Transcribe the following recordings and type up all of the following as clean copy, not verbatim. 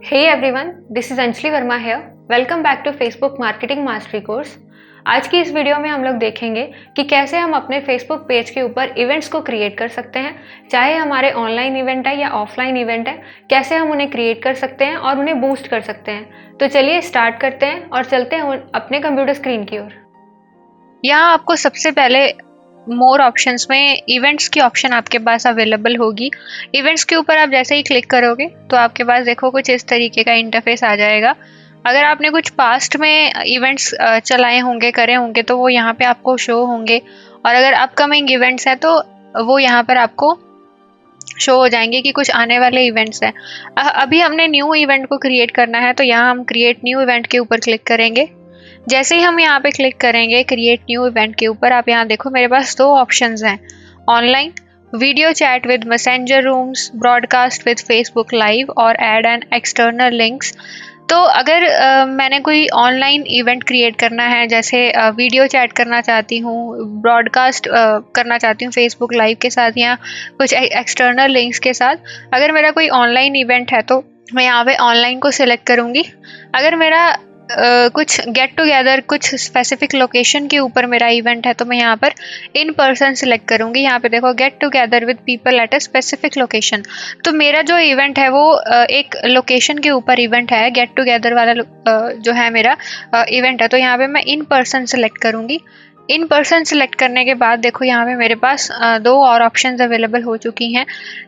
Hey everyone, this is Anjali Verma here. Welcome back to Facebook Marketing Mastery Course. आज की इस video में हम लोग देखेंगे कि कैसे हम अपने Facebook पेज के ऊपर इवेंट्स को क्रिएट कर सकते हैं, चाहे हमारे ऑनलाइन इवेंट है या ऑफलाइन इवेंट है, कैसे हम उन्हें क्रिएट कर सकते हैं और उन्हें बूस्ट कर सकते हैं। तो चलिए स्टार्ट करते हैं और चलते हैं अपने कंप्यूटर स्क्रीन की ओर। यहाँ आपको सबसे पहले मोर ऑप्शंस में इवेंट्स की ऑप्शन आपके पास अवेलेबल होगी। इवेंट्स के ऊपर आप जैसे ही क्लिक करोगे तो आपके पास देखो कुछ इस तरीके का इंटरफेस आ जाएगा। अगर आपने कुछ पास्ट में इवेंट्स चलाए होंगे, करे होंगे, तो वो यहाँ पे आपको शो होंगे, और अगर अपकमिंग इवेंट्स हैं तो वो यहाँ पर आपको शो हो जाएंगे कि कुछ आने वाले इवेंट्स हैं। अभी हमने न्यू इवेंट को क्रिएट करना है, तो यहाँ हम क्रिएट न्यू इवेंट के ऊपर क्लिक करेंगे। जैसे ही हम यहाँ पे क्लिक करेंगे क्रिएट न्यू इवेंट के ऊपर, आप यहाँ देखो मेरे पास दो ऑप्शंस हैं, online video chat with messenger rooms, broadcast with Facebook live और ऐड एंड एक्सटर्नल लिंक्स। तो अगर मैंने कोई ऑनलाइन इवेंट क्रिएट करना है, जैसे वीडियो चैट करना चाहती हूँ, ब्रॉडकास्ट करना चाहती हूँ फेसबुक लाइव के साथ या कुछ एक्सटर्नल लिंक्स के साथ, अगर मेरा कोई ऑनलाइन इवेंट है तो मैं यहाँ पे ऑनलाइन को सिलेक्ट करूँगी। अगर मेरा कुछ गेट टुगेदर, कुछ स्पेसिफिक लोकेशन के ऊपर मेरा इवेंट है, तो मैं यहाँ पर इन पर्सन सिलेक्ट करूँगी। यहाँ पे देखो get together with people at a specific location. तो मेरा जो इवेंट है वो एक लोकेशन के ऊपर इवेंट है, गेट टुगेदर वाला जो है मेरा इवेंट है, तो यहाँ पे मैं इन पर्सन सिलेक्ट करूँगी। इन पर्सन सिलेक्ट करने के बाद देखो यहाँ पे मेरे पास दो और ऑप्शंस अवेलेबल हो चुकी हैं,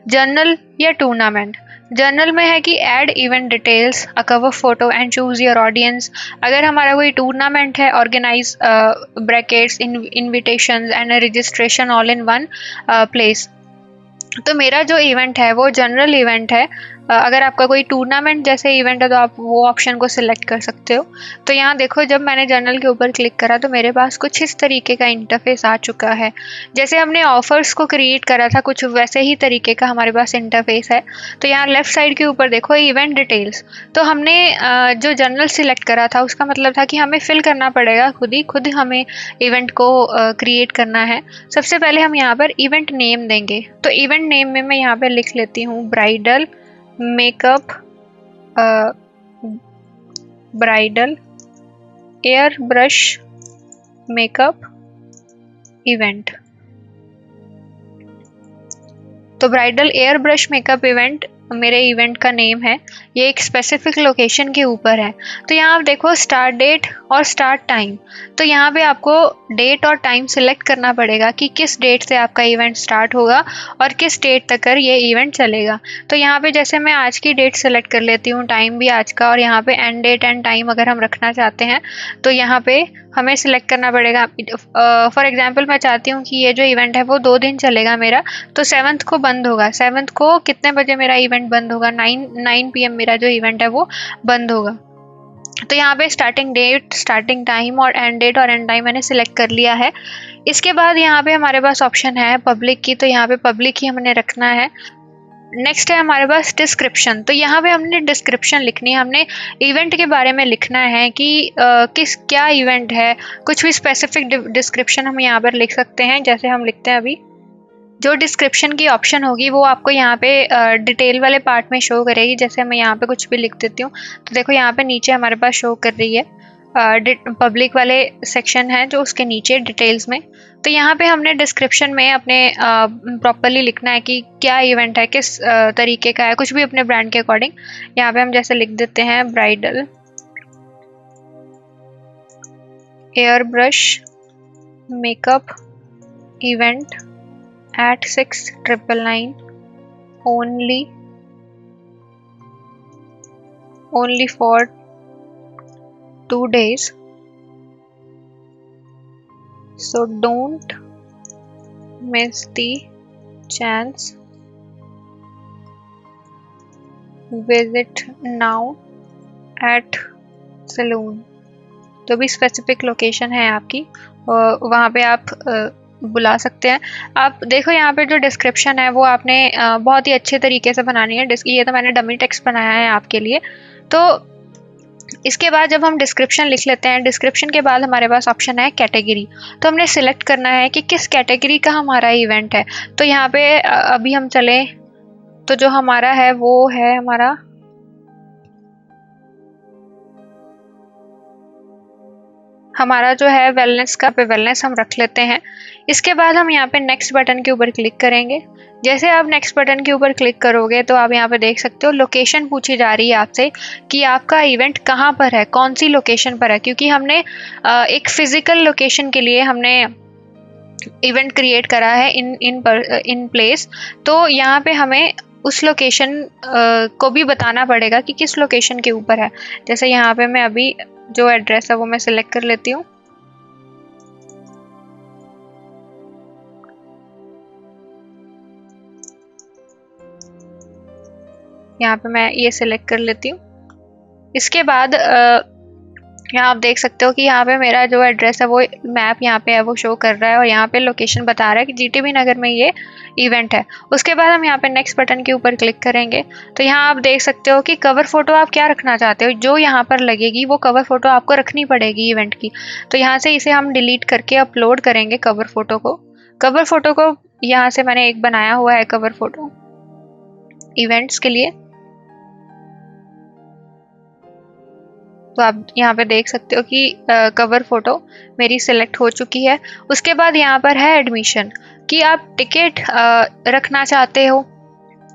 जर्नल या टूर्नामेंट। जर्नल में है कि add event details, a cover photo and choose your audience. अगर हमारा कोई टूर्नामेंट है, organise brackets, invitations and registration all in one place. तो मेरा जो इवेंट है वो जनरल इवेंट है। अगर आपका कोई टूर्नामेंट जैसे इवेंट है तो आप वो ऑप्शन को सिलेक्ट कर सकते हो। तो यहाँ देखो जब मैंने जनरल के ऊपर क्लिक करा तो मेरे पास कुछ इस तरीके का इंटरफेस आ चुका है। जैसे हमने ऑफर्स को क्रिएट करा था, कुछ वैसे ही तरीके का हमारे पास इंटरफेस है। तो यहाँ लेफ्ट साइड के ऊपर देखो इवेंट डिटेल्स। तो हमने जो जनरल सिलेक्ट करा था उसका मतलब था कि हमें फिल करना पड़ेगा, खुद हमें इवेंट को क्रिएट करना है। सबसे पहले हम यहाँ पर इवेंट नेम देंगे। तो इवेंट नेम में मैं यहाँ पर लिख लेती हूँ bridal makeup, bridal air brush makeup event. तो bridal air brush makeup event मेरे इवेंट का नेम है। ये एक स्पेसिफिक लोकेशन के ऊपर है। तो यहाँ आप देखो स्टार्ट डेट और स्टार्ट टाइम। तो यहाँ पे आपको डेट और टाइम सिलेक्ट करना पड़ेगा कि किस डेट से आपका इवेंट स्टार्ट होगा और किस डेट तक ये इवेंट चलेगा। तो यहाँ पे जैसे मैं आज की डेट सेलेक्ट कर लेती हूँ, टाइम भी आज का, और यहाँ पे एंड डेट एंड टाइम अगर हम रखना चाहते हैं तो यहाँ पे हमें सिलेक्ट करना पड़ेगा। फॉर एग्जांपल मैं चाहती हूँ कि ये जो इवेंट है वो 2 दिन चलेगा मेरा, तो 7th को बंद होगा। 7th को कितने बजे मेरा इवेंट बंद होगा? 9 PM मेरा जो इवेंट है वो बंद होगा। तो यहाँ पे स्टार्टिंग डेट, स्टार्टिंग टाइम और एंड डेट और एंड टाइम मैंने सिलेक्ट कर लिया है। इसके बाद यहाँ पे हमारे पास ऑप्शन है पब्लिक की, तो यहाँ पे पब्लिक ही हमने रखना है। नेक्स्ट है हमारे पास डिस्क्रिप्शन। तो यहाँ पे हमने डिस्क्रिप्शन लिखनी है, हमने इवेंट के बारे में लिखना है कि क्या इवेंट है। कुछ भी स्पेसिफिक डिस्क्रिप्शन हम यहाँ पर लिख सकते हैं, जैसे हम लिखते हैं अभी। जो डिस्क्रिप्शन की ऑप्शन होगी वो आपको यहाँ पे डिटेल वाले पार्ट में शो करेगी। जैसे मैं यहाँ पे कुछ भी लिख देती हूँ तो देखो यहाँ पे नीचे हमारे पास शो कर रही है, पब्लिक वाले सेक्शन है जो उसके नीचे डिटेल्स में। तो यहाँ पे हमने डिस्क्रिप्शन में अपने प्रॉपरली लिखना है कि क्या इवेंट है, किस तरीके का है, कुछ भी अपने ब्रांड के अकॉर्डिंग। यहाँ पे हम जैसे लिख देते हैं bridal air brush makeup event at 699 only for 2 days, so don't miss the chance, visit now at saloon। तो भी स्पेसिफिक लोकेशन है आपकी, वहाँ पे आप बुला सकते हैं। आप देखो यहाँ पे जो डिस्क्रिप्शन है वो आपने बहुत ही अच्छे तरीके से बनानी है। ये तो मैंने डमी टेक्स्ट बनाया है आपके लिए। तो इसके बाद जब हम डिस्क्रिप्शन लिख लेते हैं, डिस्क्रिप्शन के बाद हमारे पास ऑप्शन है कैटेगरी। तो हमने सिलेक्ट करना है कि किस कैटेगरी का हमारा इवेंट है। तो यहाँ पे अभी हम चले तो जो हमारा है वो है हमारा हमारा जो है वेलनेस का पे वेलनेस हम रख लेते हैं। इसके बाद हम यहाँ पे नेक्स्ट बटन के ऊपर क्लिक करेंगे। जैसे आप नेक्स्ट बटन के ऊपर क्लिक करोगे तो आप यहाँ पे देख सकते हो लोकेशन पूछी जा रही है आपसे कि आपका इवेंट कहाँ पर है, कौन सी लोकेशन पर है, क्योंकि हमने एक फिजिकल लोकेशन के लिए हमने इवेंट क्रिएट करा है इन प्लेस। तो यहाँ पे हमें उस लोकेशन को भी बताना पड़ेगा कि किस लोकेशन के ऊपर है। जैसे यहाँ पे मैं अभी जो एड्रेस है वो मैं सिलेक्ट कर लेती हूँ। यहाँ पे मैं ये सिलेक्ट कर लेती हूँ। इसके बाद यहाँ आप देख सकते हो कि यहाँ पे मेरा जो एड्रेस है वो मैप यहाँ पे है वो शो कर रहा है और यहाँ पे लोकेशन बता रहा है कि जीटीबी नगर में ये इवेंट है। उसके बाद हम यहाँ पे नेक्स्ट बटन के ऊपर क्लिक करेंगे तो यहाँ आप देख सकते हो कि कवर फोटो आप क्या रखना चाहते हो, जो यहाँ पर लगेगी वो कवर फोटो आपको रखनी पड़ेगी इवेंट की। तो यहाँ से इसे हम डिलीट करके अपलोड करेंगे कवर फोटो को। कवर फोटो को यहाँ से मैंने एक बनाया हुआ है कवर फोटो इवेंट्स के लिए। तो आप यहाँ पे देख सकते हो कि कवर फोटो मेरी सिलेक्ट हो चुकी है। उसके बाद यहाँ पर है एडमिशन कि आप टिकट रखना चाहते हो।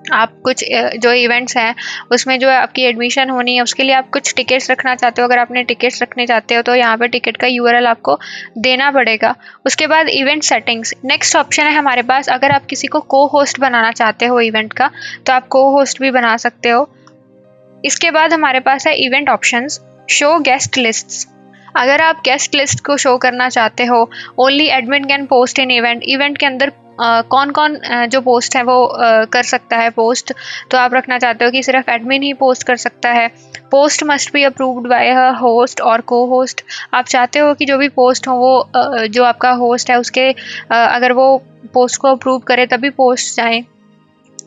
आप कुछ जो इवेंट्स हैं उसमें जो आपकी एडमिशन होनी है उसके लिए आप कुछ टिकट्स रखना चाहते हो। अगर आपने टिकट्स रखने चाहते हो तो यहाँ पे टिकट का यूआरएल आपको देना पड़ेगा। उसके बाद इवेंट सेटिंग्स नेक्स्ट ऑप्शन है हमारे पास। अगर आप किसी को को होस्ट बनाना चाहते हो इवेंट का तो आप को होस्ट भी बना सकते हो। इसके बाद हमारे पास है event options, show guest lists. अगर आप गेस्ट लिस्ट को शो करना चाहते हो, only admin can post in event, event के अंदर कौन कौन जो पोस्ट है वो कर सकता है पोस्ट, तो आप रखना चाहते हो कि सिर्फ एडमिन ही पोस्ट कर सकता है। Post must be approved by a host और को होस्ट। आप चाहते हो कि जो भी पोस्ट हो वो जो आपका होस्ट है उसके अगर वो पोस्ट को अप्रूव करे तभी पोस्ट जाए।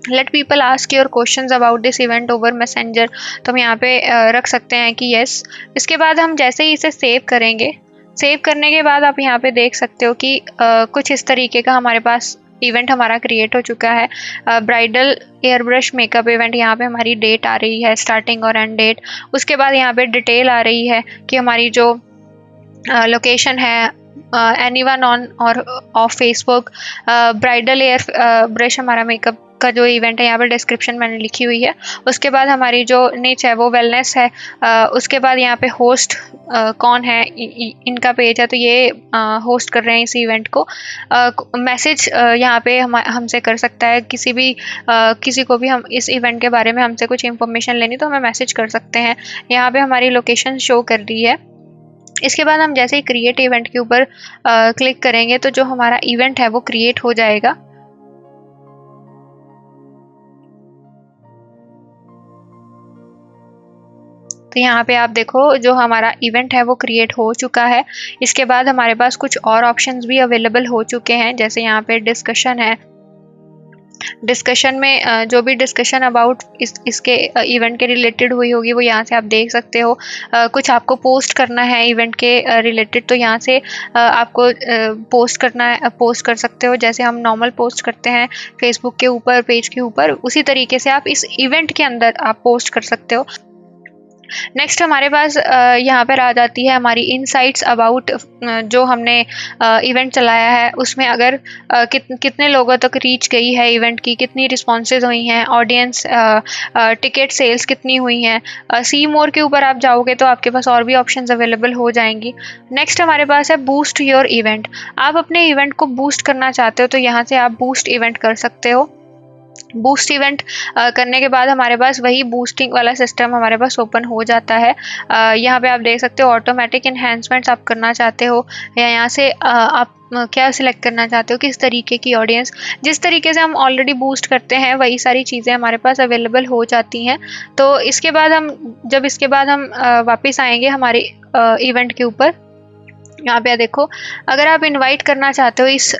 Let people ask your questions about this event over messenger, तो हम यहाँ पे रख सकते हैं कि यस। इसके बाद हम जैसे ही इसे सेव करेंगे, सेव करने के बाद आप यहाँ पे देख सकते हो कि कुछ इस तरीके का हमारे पास इवेंट हमारा क्रिएट हो चुका है। Bridal air brush makeup event, यहाँ पे हमारी डेट आ रही है, स्टार्टिंग और एंड डेट। उसके बाद यहाँ पे डिटेल आ रही है कि हमारी जो लोकेशन है, एनीवन ऑन और of Facebook. Bridal air brush हमारा मेकअप का जो इवेंट है, यहाँ पर डिस्क्रिप्शन मैंने लिखी हुई है। उसके बाद हमारी जो निच है वो वेलनेस है। उसके बाद यहाँ पे होस्ट कौन है, इनका पेज है तो ये होस्ट कर रहे हैं इस इवेंट को। मैसेज यहाँ पे हमसे कर सकता है, किसी को भी हम इस इवेंट के बारे में हमसे कुछ इन्फॉर्मेशन लेनी तो हमें मैसेज कर सकते हैं। यहाँ पे हमारी लोकेशन शो कर दी है। इसके बाद हम जैसे ही क्रिएट इवेंट के ऊपर क्लिक करेंगे तो जो हमारा इवेंट है वो क्रिएट हो जाएगा। तो यहाँ पे आप देखो जो हमारा इवेंट है वो क्रिएट हो चुका है। इसके बाद हमारे पास कुछ और ऑप्शंस भी अवेलेबल हो चुके हैं, जैसे यहाँ पे डिस्कशन है। डिस्कशन में जो भी डिस्कशन अबाउट इसके इवेंट के रिलेटेड हुई होगी वो यहाँ से आप देख सकते हो। कुछ आपको पोस्ट करना है इवेंट के रिलेटेड तो यहाँ से आपको पोस्ट कर सकते हो, जैसे हम नॉर्मल पोस्ट करते हैं फेसबुक के ऊपर पेज के ऊपर, उसी तरीके से आप इस इवेंट के अंदर आप पोस्ट कर सकते हो। नेक्स्ट हमारे पास यहाँ पर आ जाती है हमारी इनसाइट्स अबाउट जो हमने इवेंट चलाया है उसमें अगर कितने लोगों तक रीच गई है इवेंट की, कितनी रिस्पॉन्सेज हुई हैं, ऑडियंस टिकट सेल्स कितनी हुई हैं। सी मोर के ऊपर आप जाओगे तो आपके पास और भी ऑप्शंस अवेलेबल हो जाएंगी। नेक्स्ट हमारे पास है बूस्ट योर इवेंट। आप अपने इवेंट को बूस्ट करना चाहते हो तो यहाँ से आप बूस्ट इवेंट कर सकते हो। बूस्ट इवेंट करने के बाद हमारे पास वही बूस्टिंग वाला सिस्टम हमारे पास ओपन हो जाता है। यहाँ पे आप देख सकते हो ऑटोमेटिक इन्हेंसमेंट्स आप करना चाहते हो या यहाँ से आप क्या सिलेक्ट करना चाहते हो, किस तरीके की ऑडियंस। जिस तरीके से हम ऑलरेडी बूस्ट करते हैं वही सारी चीज़ें हमारे पास अवेलेबल हो जाती हैं। तो इसके बाद हम वापस आएंगे हमारे इवेंट के ऊपर। यहाँ पे देखो अगर आप इनवाइट करना चाहते हो इस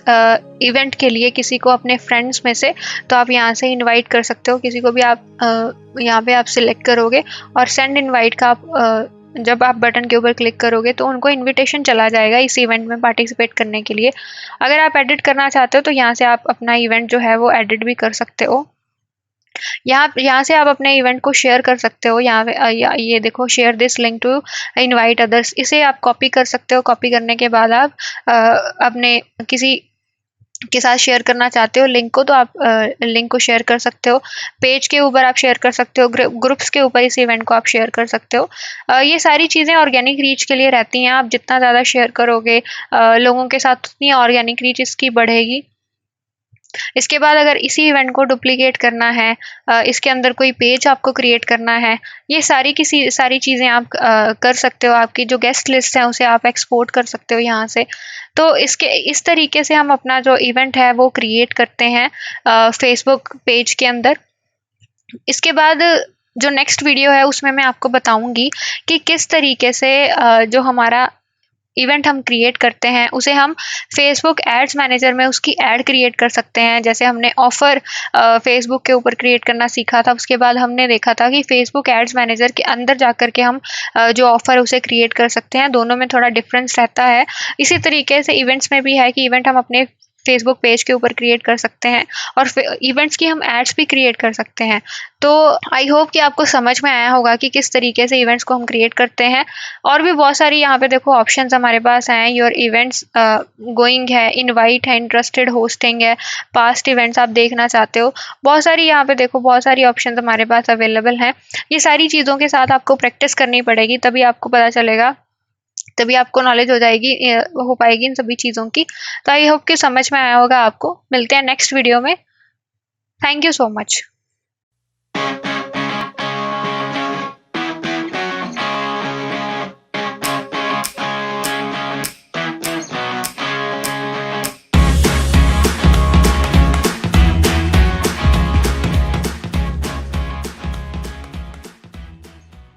इवेंट के लिए किसी को अपने फ्रेंड्स में से, तो आप यहाँ से इनवाइट कर सकते हो किसी को भी। आप यहाँ पे आप सिलेक्ट करोगे और सेंड इनवाइट का आप जब आप बटन के ऊपर क्लिक करोगे तो उनको इनविटेशन चला जाएगा इस इवेंट में पार्टिसिपेट करने के लिए। अगर आप एडिट करना चाहते हो तो यहाँ से आप अपना इवेंट जो है वो एडिट भी कर सकते हो। यहाँ से आप अपने इवेंट को शेयर कर सकते हो। यहाँ पे ये देखो, share this link to invite others, इसे आप कॉपी कर सकते हो। कॉपी करने के बाद आप अपने किसी के साथ शेयर करना चाहते हो लिंक को, तो आप लिंक को शेयर कर सकते हो। पेज के ऊपर आप शेयर कर सकते हो, ग्रुप्स के ऊपर इस इवेंट को आप शेयर कर सकते हो। ये सारी चीज़ें ऑर्गेनिक रीच के लिए रहती हैं। आप जितना ज़्यादा शेयर करोगे लोगों के साथ, उतनी ऑर्गेनिक रीच इसकी बढ़ेगी। इसके बाद अगर इसी इवेंट को डुप्लीकेट करना है, इसके अंदर कोई पेज आपको क्रिएट करना है, ये सारी चीज़ें आप कर सकते हो। आपकी जो गेस्ट लिस्ट है उसे आप एक्सपोर्ट कर सकते हो यहाँ से। तो इस तरीके से हम अपना जो इवेंट है वो क्रिएट करते हैं फेसबुक पेज के अंदर। इसके बाद जो नेक्स्ट वीडियो है उसमें मैं आपको बताऊंगी कि किस तरीके से जो हमारा इवेंट हम क्रिएट करते हैं उसे हम फेसबुक एड्स मैनेजर में उसकी ऐड क्रिएट कर सकते हैं। जैसे हमने ऑफर फेसबुक के ऊपर क्रिएट करना सीखा था, उसके बाद हमने देखा था कि फेसबुक एड्स मैनेजर के अंदर जाकर के हम जो ऑफर उसे क्रिएट कर सकते हैं। दोनों में थोड़ा डिफरेंस रहता है। इसी तरीके से इवेंट्स में भी है कि इवेंट हम अपने फेसबुक पेज के ऊपर क्रिएट कर सकते हैं और इवेंट्स की हम एड्स भी क्रिएट कर सकते हैं। तो आई होप कि आपको समझ में आया होगा कि किस तरीके से इवेंट्स को हम क्रिएट करते हैं। और भी बहुत सारी यहाँ पे देखो ऑप्शंस हमारे पास हैं। योर इवेंट्स गोइंग है, इनवाइट है, इंटरेस्टेड होस्टिंग है, पास्ट इवेंट्स आप देखना चाहते हो, बहुत सारी यहाँ पे देखो बहुत सारी ऑप्शंस हमारे पास अवेलेबल हैं। ये सारी चीज़ों के साथ आपको प्रैक्टिस करनी पड़ेगी, तभी आपको पता चलेगा, तभी आपको नॉलेज हो पाएगी इन सभी चीज़ों की। तो आई होप कि समझ में आया होगा आपको। मिलते हैं नेक्स्ट वीडियो में। Thank you so much.